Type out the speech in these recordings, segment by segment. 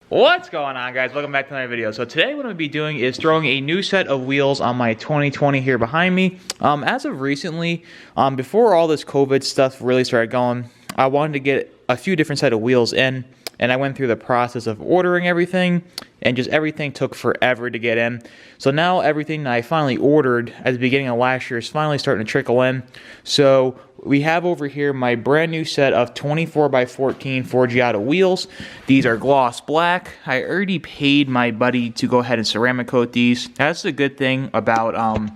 What's going on, guys? Welcome back to another video. So today what I'm going to be doing is throwing a new set of wheels on my 2020 here behind me. As of recently, before all this COVID stuff really started going, I wanted to get a few different set of wheels in, and I went through the process of ordering everything, and just everything took forever to get in. So now everything that I finally ordered at the beginning of last year is finally starting to trickle in. So we have over here my brand new set of 24x14 Forgiato wheels. These are gloss black. I already paid my buddy to go ahead and ceramic coat these. That's the good thing about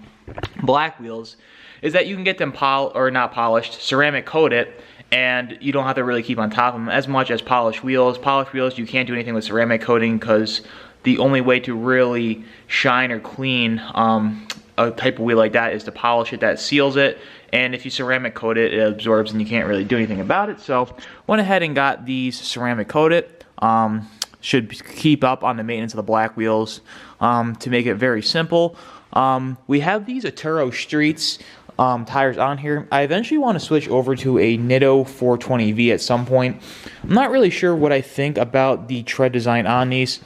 black wheels, is that you can get them not polished, ceramic coated, and you don't have to really keep on top of them as much as polished wheels. Polished wheels, you can't do anything with ceramic coating because the only way to really shine or clean a type of wheel like that is to polish it. That seals it, and if you ceramic coat it, it absorbs and you can't really do anything about it. So went ahead and got these ceramic coated. Should keep up on the maintenance of the black wheels to make it very simple. We have these Aturo Streets tires on here. I eventually want to switch over to a Nitto 420V at some point. I'm not really sure what I think about the tread design on these.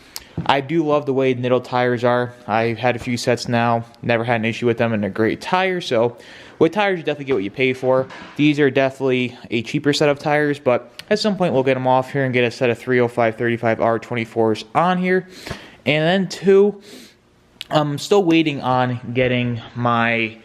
I do love the way Nitto tires are. I've had a few sets now, never had an issue with them, and they're great tires. So with tires, you definitely get what you pay for. These are definitely a cheaper set of tires, but at some point we'll get them off here and get a set of 305/35 R24s on here. And then two, I'm still waiting on getting my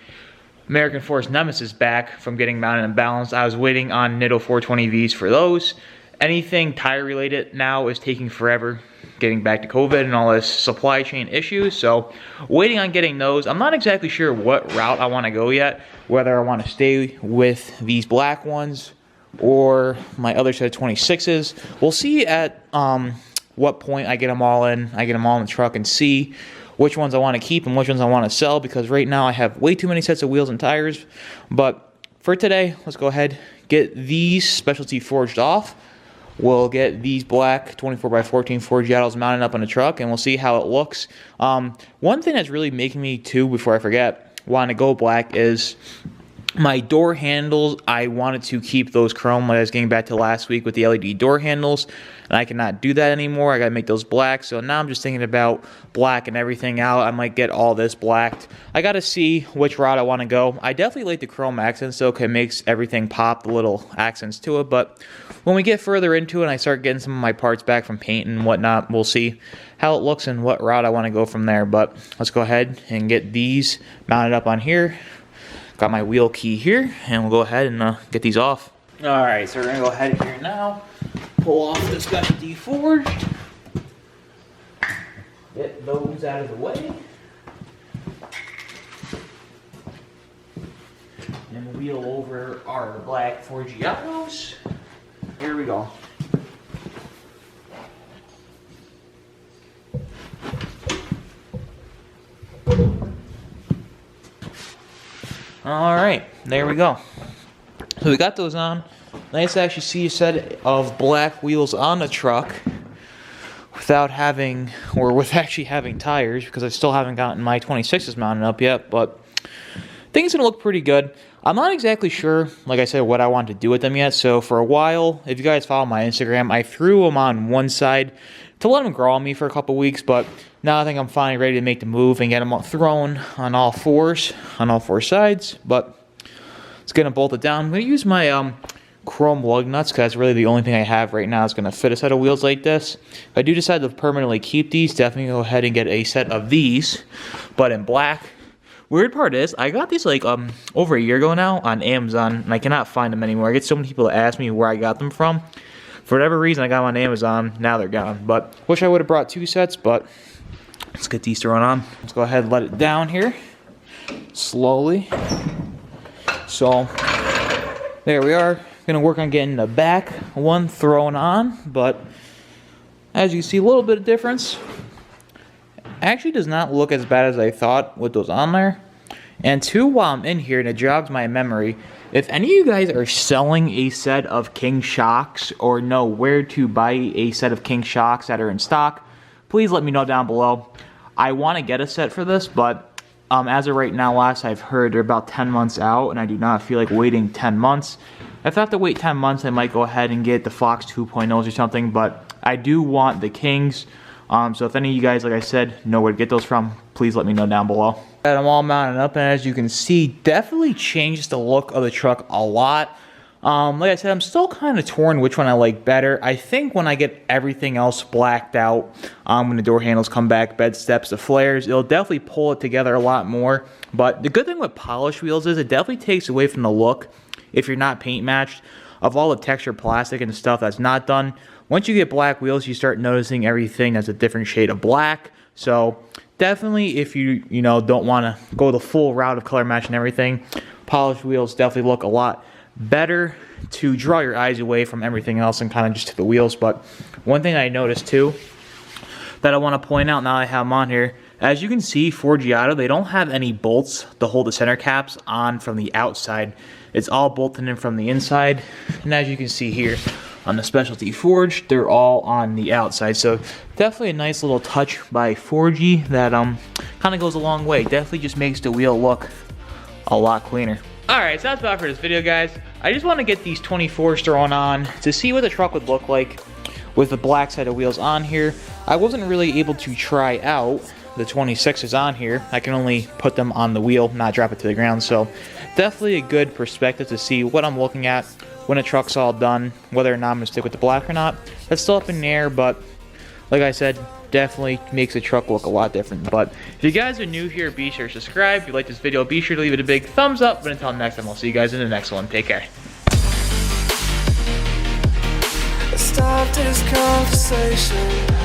American Force Nemesis back from getting mounted and balanced. I was waiting on Nitto 420Vs for those. Anything tire related now is taking forever, getting back to COVID and all this supply chain issues. So waiting on getting those. I'm not exactly sure what route I want to go yet, whether I want to stay with these black ones or my other set of 26s. We'll see at what point I get them all in. I get them all in the truck and see which ones I want to keep and which ones I want to sell, because right now I have way too many sets of wheels and tires. But for today, let's go ahead, get these specialty forged off. We'll get these black 24x14 Forgiatos mounted up on the truck, and we'll see how it looks. One thing that's really making me, too, before I forget, want to go black is my door handles. I wanted to keep those chrome, like I was getting back to last week with the LED door handles, and I cannot do that anymore. I gotta make those black. So now I'm just thinking about black and everything out. I might get all this blacked. I gotta see which route I want to go. I definitely like the chrome accents, so it makes everything pop, the little accents to it. But when we get further into it and I start getting some of my parts back from paint and whatnot, we'll see how it looks and what route I want to go from there. But let's go ahead and get these mounted up on here. Got my wheel key here, and we'll go ahead and get these off. Alright, so we're going to go ahead here now, pull off the specialty forged, get those out of the way, and wheel over our black Forgiatos. Here we go. Alright, there we go. So we got those on. Nice to actually see a set of black wheels on the truck without having, or with actually having tires, because I still haven't gotten my 26s mounted up yet, but I think it's going to look pretty good. I'm not exactly sure, like I said, what I want to do with them yet. So for a while, if you guys follow my Instagram, I threw them on one side to let them grow on me for a couple weeks, but now I think I'm finally ready to make the move and get them thrown on all fours, on all four sides. But it's going to bolt it down. I'm going to use my chrome lug nuts, because that's really the only thing I have right now that's going to fit a set of wheels like this. If I do decide to permanently keep these, definitely go ahead and get a set of these, but in black. Weird part is, I got these like over a year ago now on Amazon, and I cannot find them anymore. I get so many people that ask me where I got them from. For whatever reason, I got them on Amazon. Now they're gone. But wish I would have brought two sets, but let's get these thrown on. Let's go ahead and let it down here slowly. So there we are. Gonna work on getting the back one thrown on, but as you see, a little bit of difference. Actually does not look as bad as I thought with those on there. And two, while I'm in here, and it jogs my memory, if any of you guys are selling a set of King shocks or know where to buy a set of King shocks that are in stock, please let me know down below. I want to get a set for this, but as of right now, last I've heard, they're about 10 months out, and I do not feel like waiting 10 months. If I have to wait 10 months, I might go ahead and get the Fox 2.0s or something, but I do want the Kings. So if any of you guys, like I said, know where to get those from, please let me know down below. And I'm all mounted up, and as you can see, definitely changes the look of the truck a lot. Like I said, I'm still kind of torn which one I like better. I think when I get everything else blacked out, when the door handles come back, bed steps, the flares, it'll definitely pull it together a lot more. But the good thing with polished wheels is it definitely takes away from the look, if you're not paint matched, of all the textured plastic and stuff that's not done. Once you get black wheels, you start noticing everything that's a different shade of black. So definitely, if you don't want to go the full route of color match and everything, polished wheels definitely look a lot better to draw your eyes away from everything else and kind of just to the wheels. But one thing I noticed too that I want to point out now I have them on here, as you can see, Forgiato, they don't have any bolts to hold the center caps on from the outside. It's all bolted in from the inside, and as you can see here on the Specialty Forge, they're all on the outside. So definitely a nice little touch by Forgy that kind of goes a long way. Definitely just makes the wheel look a lot cleaner. Alright, so that's about for this video, guys. I just want to get these 24s thrown on to see what the truck would look like with the black side of wheels on here. I wasn't really able to try out the 26s on here. I can only put them on the wheel, not drop it to the ground. So definitely a good perspective to see what I'm looking at when the truck's all done. Whether or not I'm going to stick with the black or not, that's still up in the air, but like I said, definitely makes the truck look a lot different. But if you guys are new here, be sure to subscribe. If you like this video, be sure to leave it a big thumbs up. But until next time, I'll see you guys in the next one. Take care. Stop this conversation.